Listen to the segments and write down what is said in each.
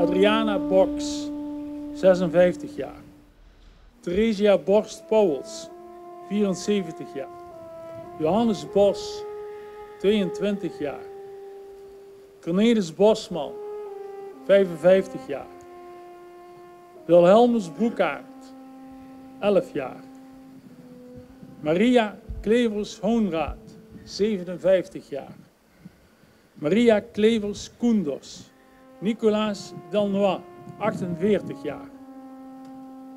Adriana Boks, 56 jaar. Theresia Borst-Pauwels, 74 jaar. Johannes Bos, 22 jaar. Cornelis Bosman, 55 jaar. Wilhelmus Broekaert, 11 jaar. Maria Klevers-Hoonraad, 57 jaar. Maria Klevers-Koenders. Nicolaas Delnois, 48 jaar.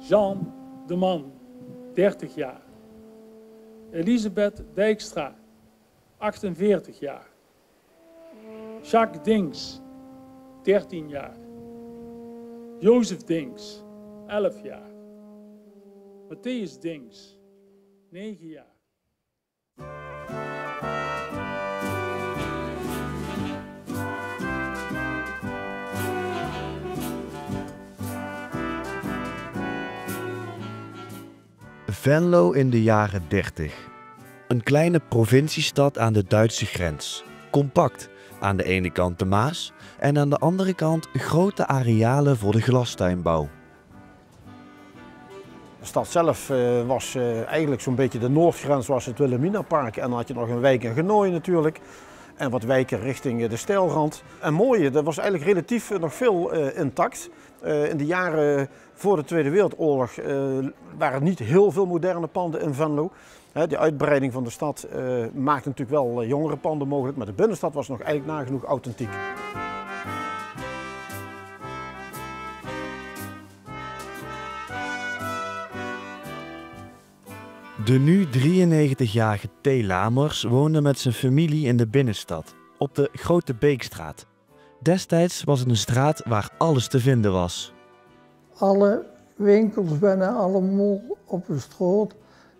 Jean de Man, 30 jaar. Elisabeth Dijkstra, 48 jaar. Jacques Dinks, 13 jaar. Jozef Dinks, 11 jaar. Matthäus Dinks, 9 jaar. Venlo in de jaren 30. Een kleine provinciestad aan de Duitse grens. Compact. Aan de ene kant de Maas en aan de andere kant grote arealen voor de glastuinbouw. De stad zelf was eigenlijk zo'n beetje de noordgrens, was het Wilhelminapark. En dan had je nog een wijk in Genooi natuurlijk. En wat wijken richting de Steilrand. En mooie, dat was eigenlijk relatief nog veel intact. In de jaren voor de Tweede Wereldoorlog waren niet heel veel moderne panden in Venlo. De uitbreiding van de stad maakte natuurlijk wel jongere panden mogelijk, maar de binnenstad was nog eigenlijk nagenoeg authentiek. De nu 93-jarige T. Lamers woonde met zijn familie in de binnenstad, op de Grote Beekstraat. Destijds was het een straat waar alles te vinden was. Alle winkels bijna allemaal op een straat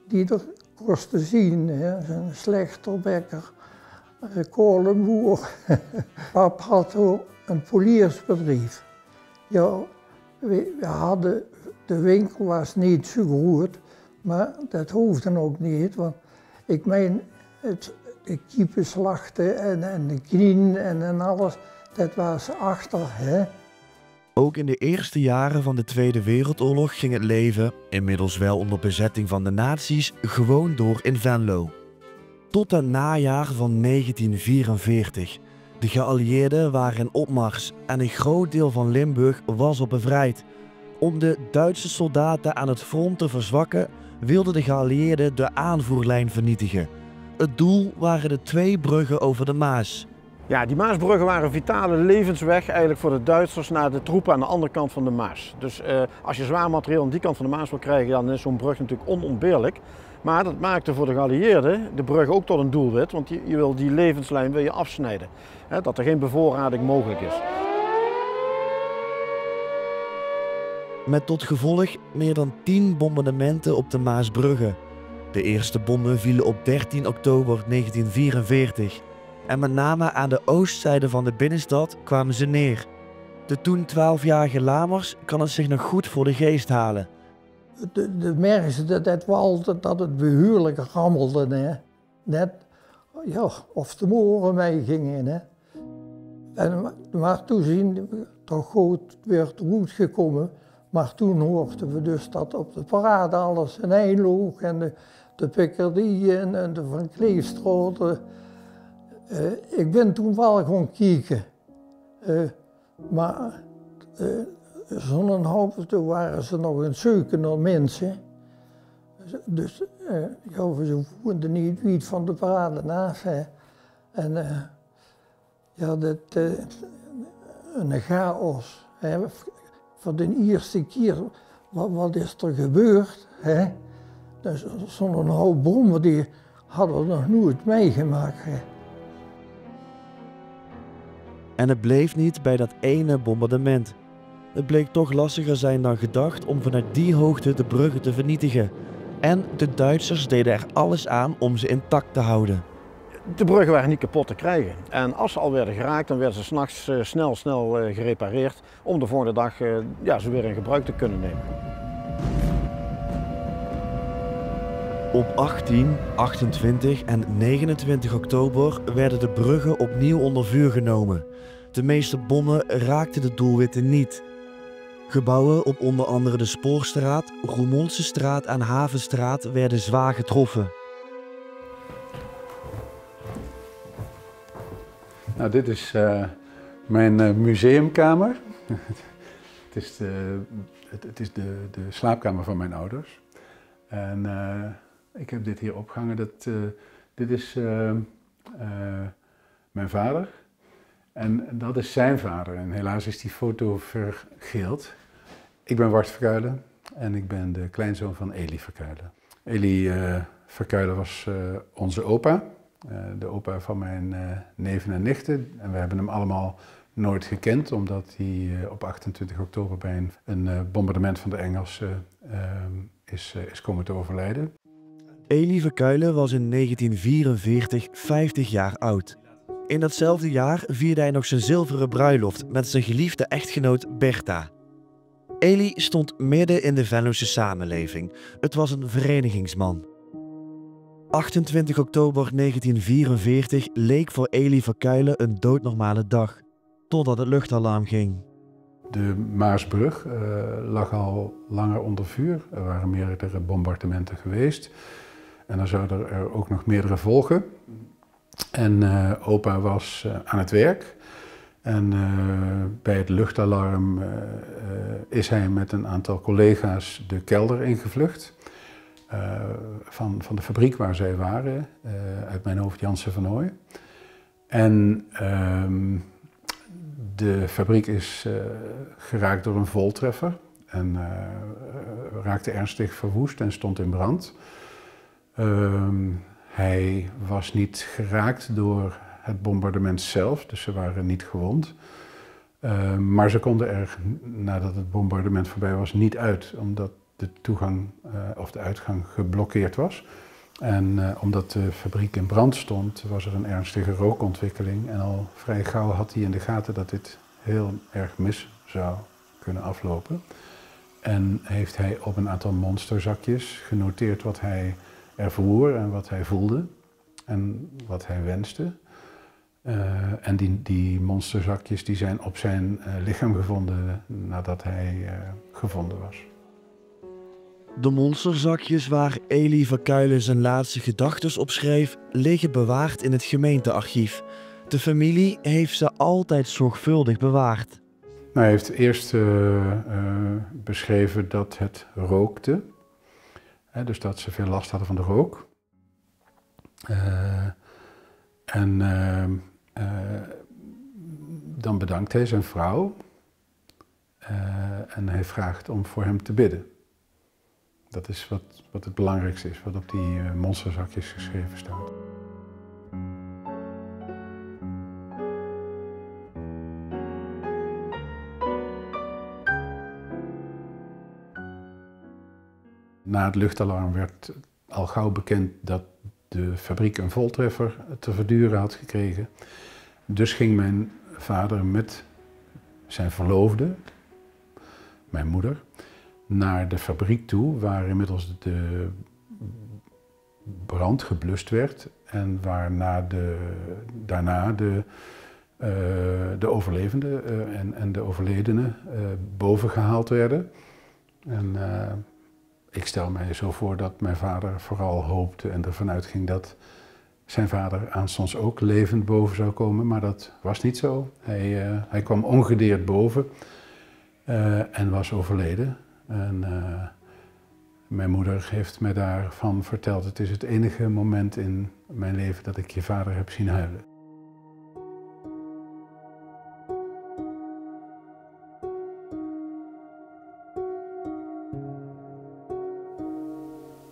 die er kosten zien. Een slechterbekker, een kolenboer. Pap had ook een poliersbedrijf. Ja, we hadden, de winkel was niet zo groot, maar dat hoefde ook niet. Want ik meen, de kiepen slachten en de knieën en alles, dat was achter. Hè. Ook in de eerste jaren van de Tweede Wereldoorlog ging het leven, inmiddels wel onder bezetting van de nazi's, gewoon door in Venlo. Tot het najaar van 1944. De geallieerden waren in opmars en een groot deel van Limburg was al bevrijd. Om de Duitse soldaten aan het front te verzwakken, wilden de geallieerden de aanvoerlijn vernietigen. Het doel waren de 2 bruggen over de Maas. Ja, die Maasbruggen waren een vitale levensweg eigenlijk voor de Duitsers naar de troepen aan de andere kant van de Maas. Dus als je zwaar materieel aan die kant van de Maas wil krijgen, dan is zo'n brug natuurlijk onontbeerlijk. Maar dat maakte voor de geallieerden de brug ook tot een doelwit, want je wil die levenslijn afsnijden. Hè, dat er geen bevoorrading mogelijk is. Met tot gevolg meer dan 10 bombardementen op de Maasbruggen. De eerste bommen vielen op 13 oktober 1944. En met name aan de oostzijde van de binnenstad kwamen ze neer. De toen 12-jarige Lamers kan het zich nog goed voor de geest halen. De merkte dat we altijd dat het behuurlijk rammelde. Hè. Net ja, of de moren mee gingen. Hè. Maar toen zien we toch goed weer goed gekomen. Maar toen hoorden we dus dat op de parade alles in één loog. En de Piccardie en de Van Kleefstraat. Ik ben toen wel gaan kijken, maar zo'n half, toen waren ze nog een zoeken naar mensen. Dus ja, we voerden niet van de parade af. Hè. En ja, een chaos. Hè. Voor de eerste keer, wat is er gebeurd? Hè? Dus zo'n hoop bommen die hadden we nog nooit meegemaakt. Hè. En het bleef niet bij dat ene bombardement. Het bleek toch lastiger zijn dan gedacht om vanuit die hoogte de bruggen te vernietigen. En de Duitsers deden er alles aan om ze intact te houden. De bruggen waren niet kapot te krijgen. En als ze al werden geraakt, dan werden ze 's nachts snel gerepareerd om de volgende dag ze weer in gebruik te kunnen nemen. Op 18, 28 en 29 oktober werden de bruggen opnieuw onder vuur genomen. De meeste bommen raakten de doelwitten niet. Gebouwen op onder andere de Spoorstraat, Roermondsestraat en Havenstraat werden zwaar getroffen. Nou, dit is mijn museumkamer. Het is de slaapkamer van mijn ouders. En ik heb dit hier opgehangen. Dit is mijn vader. En dat is zijn vader. En helaas is die foto vergeeld. Ik ben Wart Verkuijlen en ik ben de kleinzoon van Eli Verkuijlen. Eli Verkuijlen was onze opa. De opa van mijn neven en nichten. En we hebben hem allemaal nooit gekend, omdat hij op 28 oktober bij een bombardement van de Engelsen is komen te overlijden. Eli Verkuijlen was in 1944 50 jaar oud. In datzelfde jaar vierde hij nog zijn zilveren bruiloft met zijn geliefde echtgenoot Bertha. Eli stond midden in de Venlose samenleving. Het was een verenigingsman. 28 oktober 1944 leek voor Eli Verkuijlen een doodnormale dag, totdat het luchtalarm ging. De Maasbrug lag al langer onder vuur. Er waren meerdere bombardementen geweest. En er zouden er ook nog meerdere volgen. En opa was aan het werk. En bij het luchtalarm is hij met een aantal collega's de kelder ingevlucht. Van de fabriek waar zij waren, uit mijn hoofd Jansen van Ooy. En de fabriek is geraakt door een voltreffer en raakte ernstig verwoest en stond in brand. Hij was niet geraakt door het bombardement zelf, dus ze waren niet gewond. Maar ze konden er, nadat het bombardement voorbij was, niet uit, omdat de toegang of de uitgang geblokkeerd was. En omdat de fabriek in brand stond, was er een ernstige rookontwikkeling. En al vrij gauw had hij in de gaten dat dit heel erg mis zou kunnen aflopen. En heeft hij op een aantal monsterzakjes genoteerd wat hij ervoer en wat hij voelde en wat hij wenste. En die monsterzakjes die zijn op zijn lichaam gevonden nadat hij gevonden was. De monsterzakjes waar Eli Verkuijlen zijn laatste gedachtes op schreef, liggen bewaard in het gemeentearchief. De familie heeft ze altijd zorgvuldig bewaard. Hij heeft eerst beschreven dat het rookte. Dus dat ze veel last hadden van de rook. Dan bedankt hij zijn vrouw. En hij vraagt om voor hem te bidden. Dat is wat het belangrijkste is, wat op die monsterzakjes geschreven staat. Na het luchtalarm werd al gauw bekend dat de fabriek een voltreffer te verduren had gekregen. Dus ging mijn vader met zijn verloofde, mijn moeder, naar de fabriek toe, waar inmiddels de brand geblust werd en waar daarna de overlevenden en de overledenen boven gehaald werden. En ik stel mij zo voor dat mijn vader vooral hoopte en ervan uitging dat zijn vader aanstonds ook levend boven zou komen, maar dat was niet zo. Hij kwam ongedeerd boven en was overleden. En mijn moeder heeft mij daarvan verteld: het is het enige moment in mijn leven dat ik je vader heb zien huilen.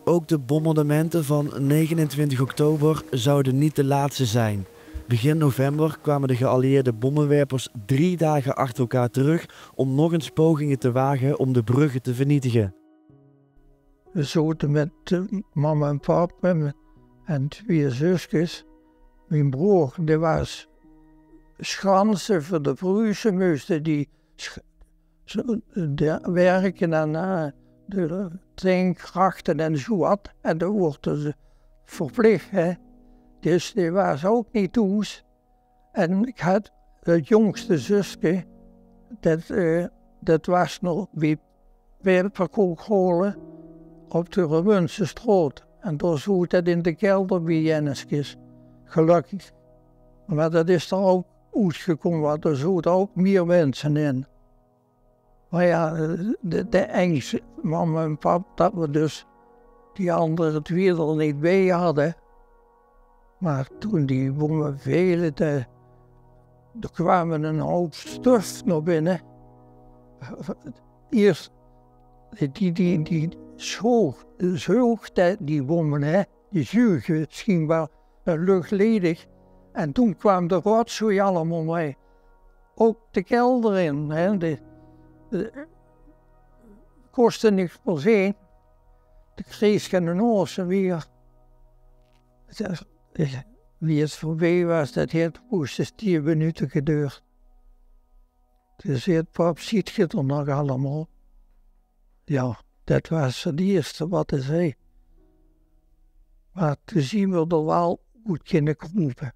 Ook de bombardementen van 29 oktober zouden niet de laatste zijn. Begin november kwamen de geallieerde bommenwerpers 3 dagen achter elkaar terug om nog eens pogingen te wagen om de bruggen te vernietigen. We zaten met mama en papa en 2 zusjes. Mijn broer die was schansen voor de Pruisen, moesten die werken aan de treinkrachten en zo wat. En dan worden ze verplicht, hè. Dus die was ook niet thuis. En ik had het jongste zusje, dat was nog bij werkverkoopholen op de Remunse Stroot. En daar zoet dat in de kelder bij Jenneskes, gelukkig. Maar dat is dan ook uitgekomen, want er zoeten ook meer mensen in. Maar ja, de angst, mama en pap, dat we dus die anderen het weer er niet bij hadden. Maar toen die woonden velen, er kwamen een hoop stof naar binnen. Eerst, die zoog, die woonden, hè, die zuigen misschien wel luchtledig. En toen kwam de rotzooi allemaal mee. Ook de kelder in, hè, kostte niks per se. De kreeg geen oorse weer. Wie het voorbij was, dat heeft hoogstens 10 minuten geduurd. Dus het pap, ziet je er nog allemaal? Ja, dat was het eerste wat hij zei. Maar toen zien we er wel goed kunnen kroepen.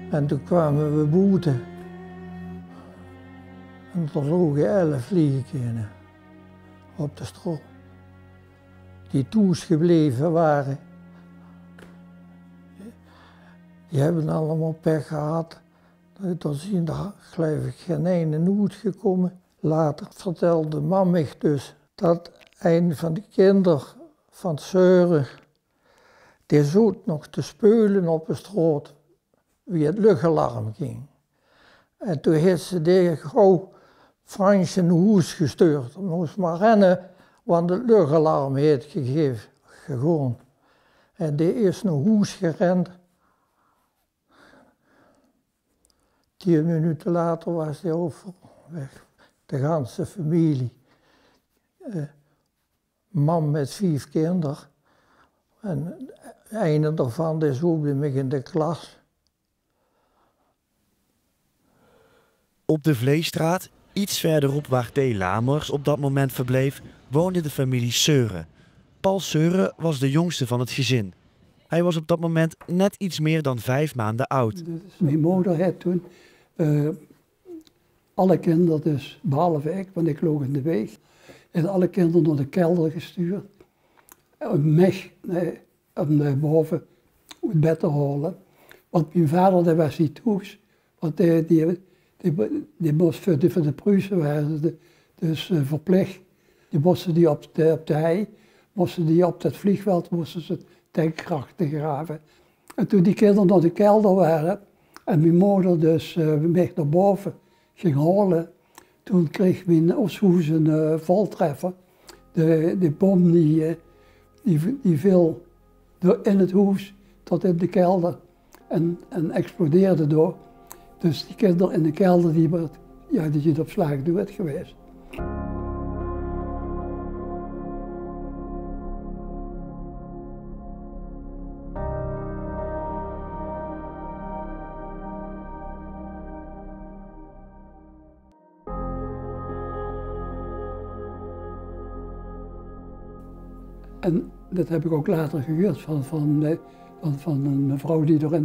En toen kwamen we boeten. En er logen 11 vliegen op de stroom. Die toes gebleven waren. Die hebben allemaal pech gehad. Er zien er geloof ik geen ene uitgekomen. Later vertelde mam mij dus dat een van de kinderen van Zeuren, die zoet nog te spelen op de straat. Wie het luchtalarm ging. En toen heeft ze die gauw Fransje naar huis gestuurd. Ze moest maar rennen, want het luchtalarm heeft gegeven. Gewoon. En die is naar huis gerend. 10 minuten later was hij overweg. De hele familie. Man met 5 kinderen. En een daarvan is ook bij mij in de klas. Op de Vleestraat, iets verderop waar T. Lamers op dat moment verbleef, woonde de familie Seuren. Paul Seuren was de jongste van het gezin. Hij was op dat moment net iets meer dan 5 maanden oud. Dus mijn moeder had toen alle kinderen, dus behalve ik, want ik loog in de weeg, heeft alle kinderen naar de kelder gestuurd. Om mij boven het bed te halen. Want mijn vader dat was niet thuis, want die moest voor de Pruisen waren dus verplicht. Die moesten die op de hei, moesten die op het vliegveld, moesten ze tankkrachten graven. En toen die kinderen naar de kelder waren en mijn moeder dus mij naar boven ging halen, toen kreeg mijn oshoes een voltreffer. De bom die viel in het huis tot in de kelder en explodeerde door. Dus die kinderen in de kelder, die zijn op slag dood geweest. En dat heb ik ook later gehoord van een mevrouw die er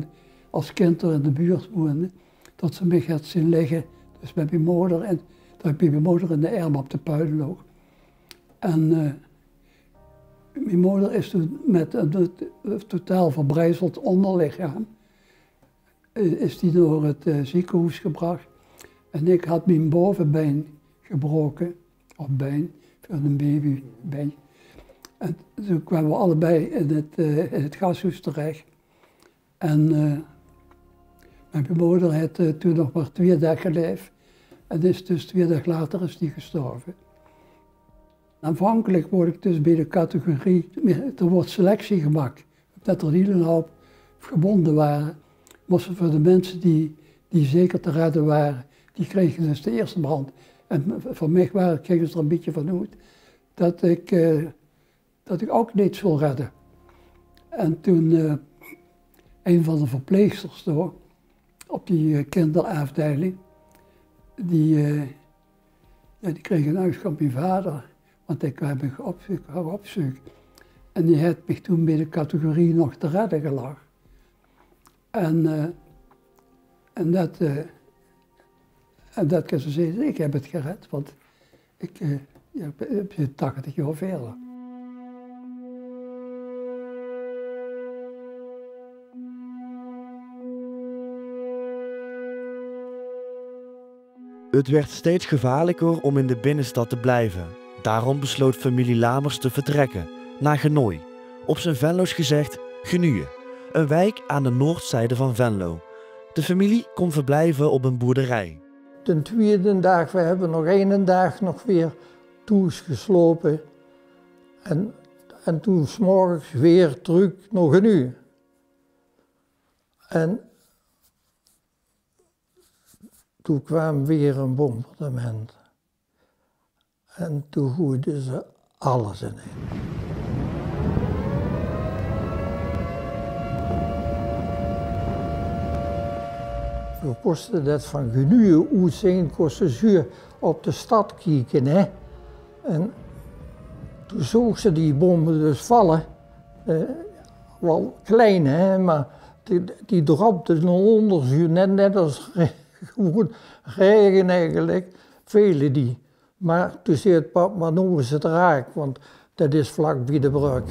als kind er in de buurt woonde. Dat ze mij had zien liggen, dus met mijn moeder, en dat ik bij mijn moeder in de arm op de puin lag. En mijn moeder is toen met een totaal verbrijzeld onderlichaam, is die door het ziekenhuis gebracht. En ik had mijn bovenbeen gebroken, of been, voor een babybeen. En toen kwamen we allebei in het gashuis terecht. En mijn moeder had toen nog maar 2 dagen geleefd. En dus 2 dagen later is die gestorven. Aanvankelijk word ik dus bij de categorie, er wordt selectie gemaakt dat er een hele hoop gebonden waren, was het voor de mensen die zeker te redden waren, die kregen dus de eerste brand. En voor mij kregen ze er een beetje van uit dat ik ook niet zou redden. En toen een van de verpleegsters door, op die kinderafdeling, die kreeg een huis van mijn vader, want ik heb me opzoeken. En die had me toen bij de categorie nog te redden gelegd. En dat kan ze zeggen, ik heb het gered, want ik ben 80 jaar verder. Het werd steeds gevaarlijker om in de binnenstad te blijven. Daarom besloot familie Lamers te vertrekken, naar Genooi. Op zijn Venlo's gezegd, Genueën, een wijk aan de noordzijde van Venlo. De familie kon verblijven op een boerderij. De tweede dag, we hebben nog één dag nog weer toes geslopen. En toen 's morgens weer terug nog een uur. En toen kwam weer een bombardement. En toen gooiden ze alles in. We kosten dat van Genueën uit zijn, kosten zuur op de stad kijken. Hè? En toen zag ze die bommen dus vallen. Wel klein, hè? Maar die dropten onder zuur, net als gewoon regen eigenlijk, vele die. Maar toen zei het pap, maar nu is het raak, want dat is vlak bij de brug.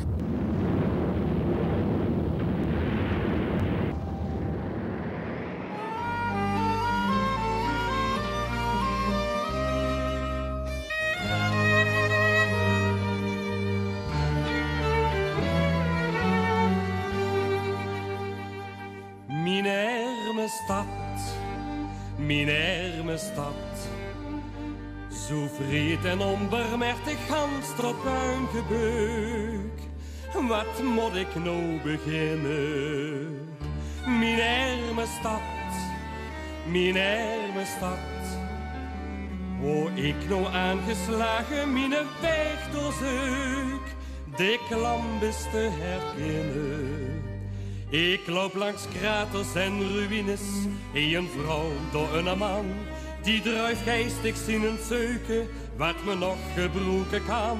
Mijn arme stad, zo vreed en onbarmhartig gans tot puin gebeuk. Wat moet ik nou beginnen? Mijn arme stad, hoe ik nou aangeslagen mijn weg doorzoek, de klam is te herkennen. Ik loop langs kraters en ruïnes, een vrouw door een man, die druifgeestig zien zeuken, wat me nog gebroken kan.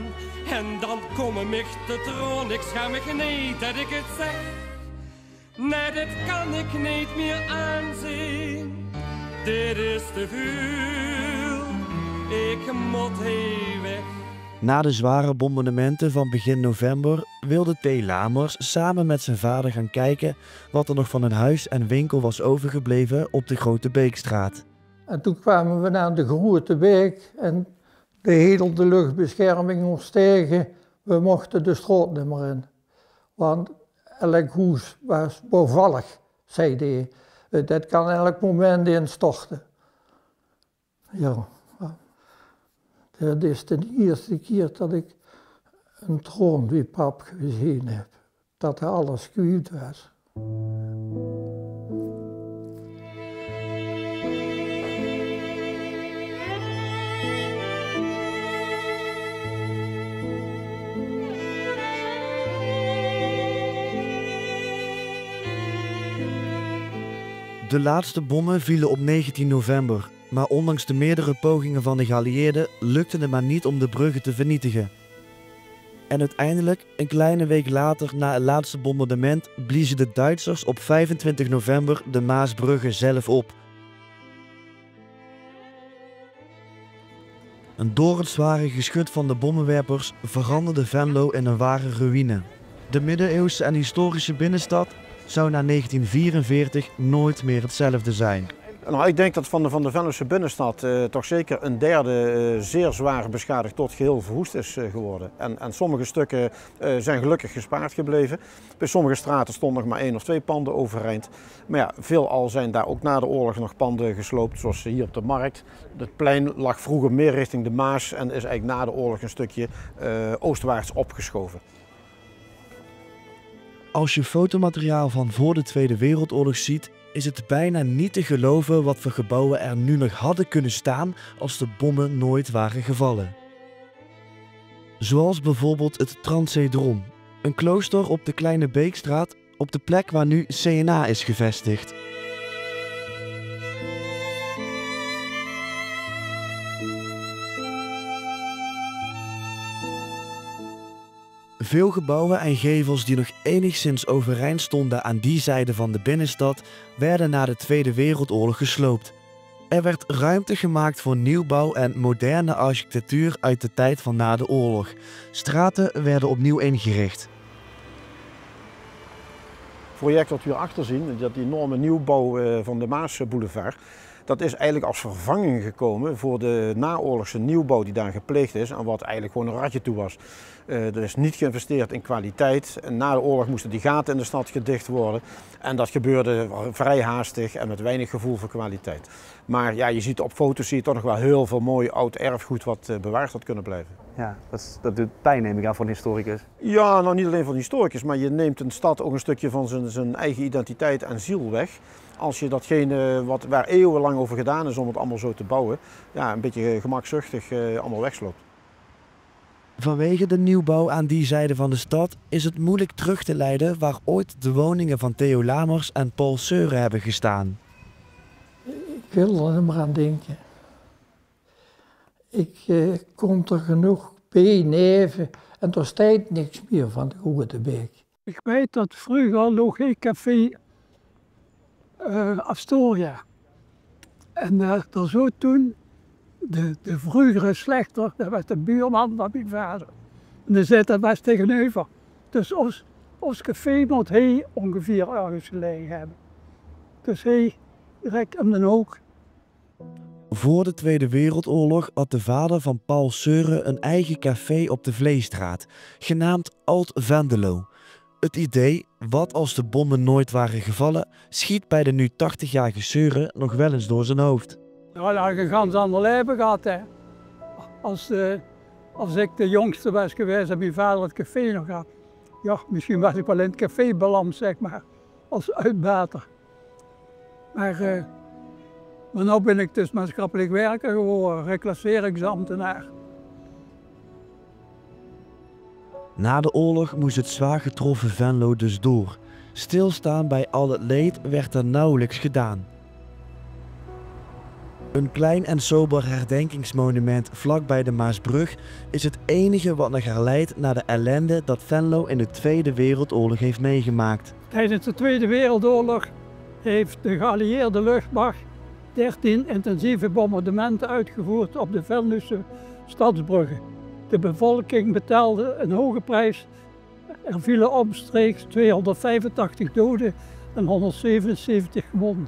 En dan komen mich te troon, ik schaam me niet dat ik het zeg. Nee, dit kan ik niet meer aanzien, dit is te veel, ik moet hier weg. Na de zware bombardementen van begin november wilde T. Lamers samen met zijn vader gaan kijken wat er nog van een huis en winkel was overgebleven op de Grote Beekstraat. En toen kwamen we naar de Grote Beek en de hele luchtbescherming ons tegen. We mochten de straat niet meer in. Want elk huis was bouwvallig, zei hij. Dat kan elk moment instorten. Ja. Dat is de eerste keer dat ik een troon bij pap gezien heb. Dat alles kwijt was. De laatste bommen vielen op 19 november. Maar ondanks de meerdere pogingen van de geallieerden lukte het maar niet om de bruggen te vernietigen. En uiteindelijk, een kleine week later na het laatste bombardement, bliezen de Duitsers op 25 november de Maasbruggen zelf op. Een door het zware geschut van de bommenwerpers veranderde Venlo in een ware ruïne. De middeleeuwse en historische binnenstad zou na 1944 nooit meer hetzelfde zijn. Nou, ik denk dat van de Venlose binnenstad toch zeker een derde zeer zwaar beschadigd tot geheel verwoest is geworden. En sommige stukken zijn gelukkig gespaard gebleven. Bij sommige straten stonden nog maar 1 of 2 panden overeind. Maar ja, veelal zijn daar ook na de oorlog nog panden gesloopt, zoals hier op de markt. Het plein lag vroeger meer richting de Maas en is eigenlijk na de oorlog een stukje oostwaarts opgeschoven. Als je fotomateriaal van voor de Tweede Wereldoorlog ziet, is het bijna niet te geloven wat voor gebouwen er nu nog hadden kunnen staan als de bommen nooit waren gevallen. Zoals bijvoorbeeld het Transcedron, een klooster op de Kleine Beekstraat op de plek waar nu CNA is gevestigd. Veel gebouwen en gevels die nog enigszins overeind stonden aan die zijde van de binnenstad werden na de Tweede Wereldoorlog gesloopt. Er werd ruimte gemaakt voor nieuwbouw en moderne architectuur uit de tijd van na de oorlog. Straten werden opnieuw ingericht. Het project wat we hierachter zien, dat enorme nieuwbouw van de Maasboulevard, dat is eigenlijk als vervanging gekomen voor de naoorlogse nieuwbouw die daar gepleegd is en wat eigenlijk gewoon een ratje toe was. Er is niet geïnvesteerd in kwaliteit. En na de oorlog moesten die gaten in de stad gedicht worden. En dat gebeurde vrij haastig en met weinig gevoel voor kwaliteit. Maar ja, je ziet op foto's zie je toch nog wel heel veel mooi oud erfgoed wat bewaard had kunnen blijven. Ja, dat doet pijn, neem ik aan, voor een historicus. Ja, nou niet alleen voor een historicus, maar je neemt een stad ook een stukje van zijn eigen identiteit en ziel weg. Als je datgene waar eeuwenlang over gedaan is om het allemaal zo te bouwen, ja, een beetje gemakzuchtig allemaal wegsloopt. Vanwege de nieuwbouw aan die zijde van de stad is het moeilijk terug te leiden waar ooit de woningen van Theo Lamers en Paul Seuren hebben gestaan. Ik wil er maar aan denken. Ik kom er genoeg bij, neven, en er staat niks meer van de Goede Beek. Ik weet dat vroeger nog een café Astoria. En er zo toen, de vroegere slechter, dat was de buurman van mijn vader. En die zit er best tegenover. Dus ons café moet hij ongeveer ergens gelegen hebben. Dus hij direct om de hoek. Voor de Tweede Wereldoorlog had de vader van Paul Seuren een eigen café op de Vleestraat, genaamd Alt Venlo. Het idee, wat als de bommen nooit waren gevallen, schiet bij de nu 80-jarige Seuren nog wel eens door zijn hoofd. Ja, dat had een ganz ander leven gehad, hè. Als ik de jongste was geweest en mijn vader het café nog had. Ja, misschien was ik wel in het café beland, zeg maar, als uitbater. Maar nu ben ik dus maatschappelijk werker geworden, reclasseringsambtenaar. Na de oorlog moest het zwaar getroffen Venlo dus door. Stilstaan bij al het leed werd er nauwelijks gedaan. Een klein en sober herdenkingsmonument vlakbij de Maasbrug is het enige wat nog herleidt naar de ellende dat Venlo in de Tweede Wereldoorlog heeft meegemaakt. Tijdens de Tweede Wereldoorlog heeft de geallieerde luchtmacht 13 intensieve bombardementen uitgevoerd op de Venlose stadsbruggen. De bevolking betaalde een hoge prijs. Er vielen omstreeks 285 doden en 177 gewonden.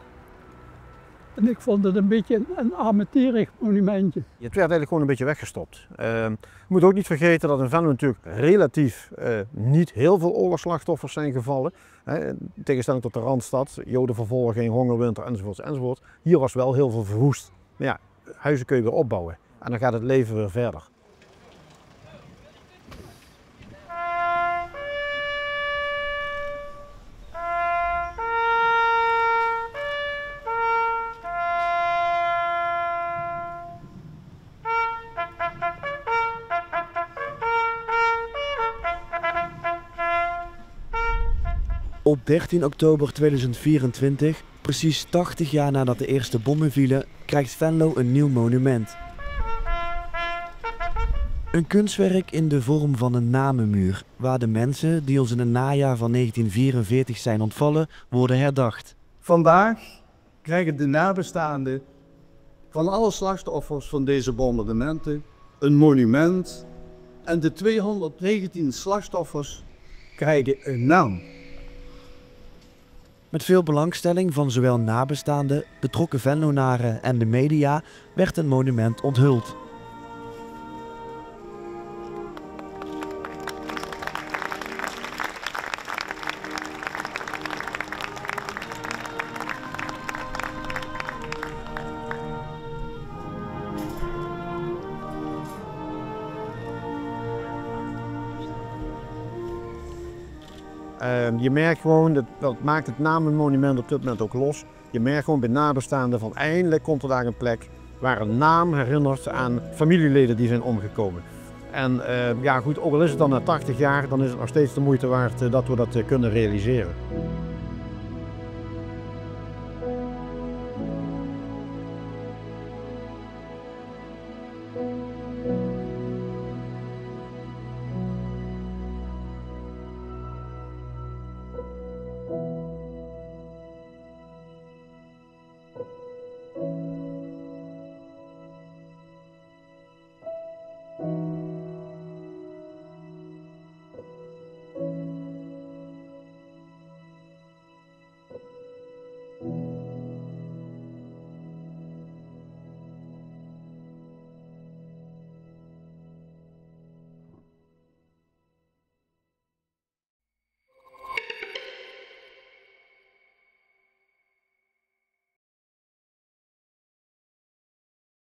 En ik vond het een beetje een armetierig monumentje. Het werd eigenlijk gewoon een beetje weggestopt. Je moet ook niet vergeten dat in Venlo natuurlijk relatief niet heel veel oorlogsslachtoffers zijn gevallen. In tegenstelling tot de Randstad, jodenvervolging, hongerwinter enzovoort. Hier was wel heel veel verwoest. Maar ja, huizen kun je weer opbouwen en dan gaat het leven weer verder. Op 13 oktober 2024, precies 80 jaar nadat de eerste bommen vielen, krijgt Venlo een nieuw monument. Een kunstwerk in de vorm van een namenmuur, waar de mensen die ons in het najaar van 1944 zijn ontvallen, worden herdacht. Vandaag krijgen de nabestaanden van alle slachtoffers van deze bombardementen een monument en de 219 slachtoffers krijgen een naam. Met veel belangstelling van zowel nabestaanden, betrokken Venlonaren en de media werd een monument onthuld. je merkt gewoon, dat maakt het namenmonument op dit moment ook los. Je merkt gewoon bij nabestaanden van eindelijk komt er daar een plek waar een naam herinnert aan familieleden die zijn omgekomen. En ja goed, ook al is het dan na 80 jaar, dan is het nog steeds de moeite waard dat we dat kunnen realiseren.